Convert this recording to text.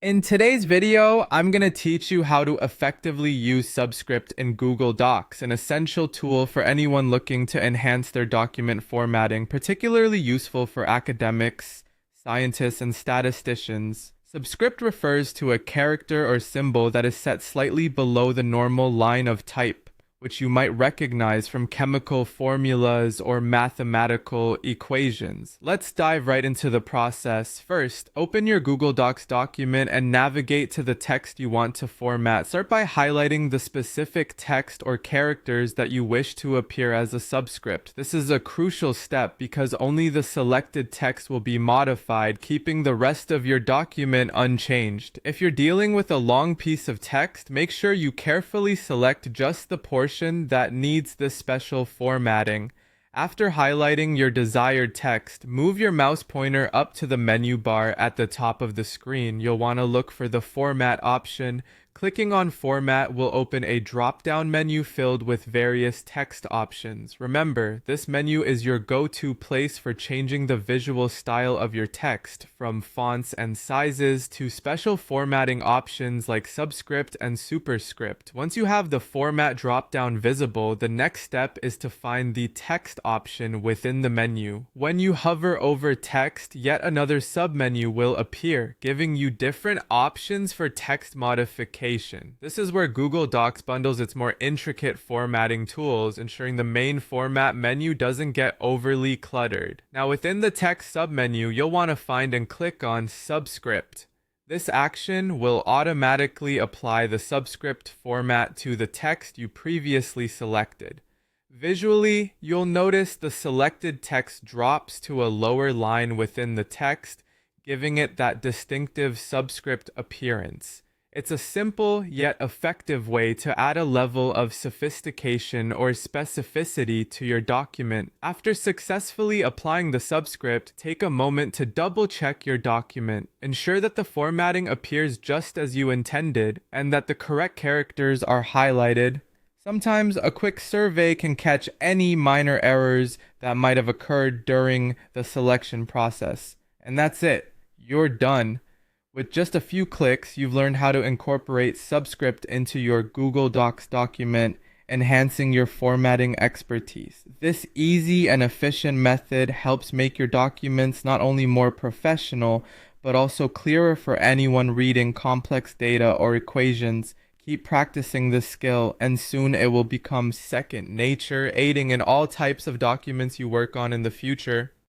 In today's video, I'm going to teach you how to effectively use Subscript in Google Docs, an essential tool for anyone looking to enhance their document formatting, particularly useful for academics, scientists, and statisticians. Subscript refers to a character or symbol that is set slightly below the normal line of type, which you might recognize from chemical formulas or mathematical equations. Let's dive right into the process. First, open your Google Docs document and navigate to the text you want to format. Start by highlighting the specific text or characters that you wish to appear as a subscript. This is a crucial step because only the selected text will be modified, keeping the rest of your document unchanged. If you're dealing with a long piece of text, make sure you carefully select just the portion that needs this special formatting. After highlighting your desired text, move your mouse pointer up to the menu bar at the top of the screen. You'll want to look for the Format option. Clicking on Format will open a drop-down menu filled with various text options. Remember, this menu is your go-to place for changing the visual style of your text, from fonts and sizes to special formatting options like Subscript and Superscript. Once you have the Format drop-down visible, the next step is to find the Text option within the menu. When you hover over text, yet another submenu will appear, giving you different options for text modification. This is where Google Docs bundles its more intricate formatting tools, ensuring the main format menu doesn't get overly cluttered. Now, within the text submenu, you'll want to find and click on Subscript. This action will automatically apply the subscript format to the text you previously selected. Visually, you'll notice the selected text drops to a lower line within the text, giving it that distinctive subscript appearance. It's a simple yet effective way to add a level of sophistication or specificity to your document. After successfully applying the subscript, take a moment to double-check your document. Ensure that the formatting appears just as you intended and that the correct characters are highlighted. Sometimes a quick survey can catch any minor errors that might have occurred during the selection process. And that's it. You're done. With just a few clicks, you've learned how to incorporate Subscript into your Google Docs document, enhancing your formatting expertise. This easy and efficient method helps make your documents not only more professional, but also clearer for anyone reading complex data or equations. Keep practicing this skill, and soon it will become second nature, aiding in all types of documents you work on in the future.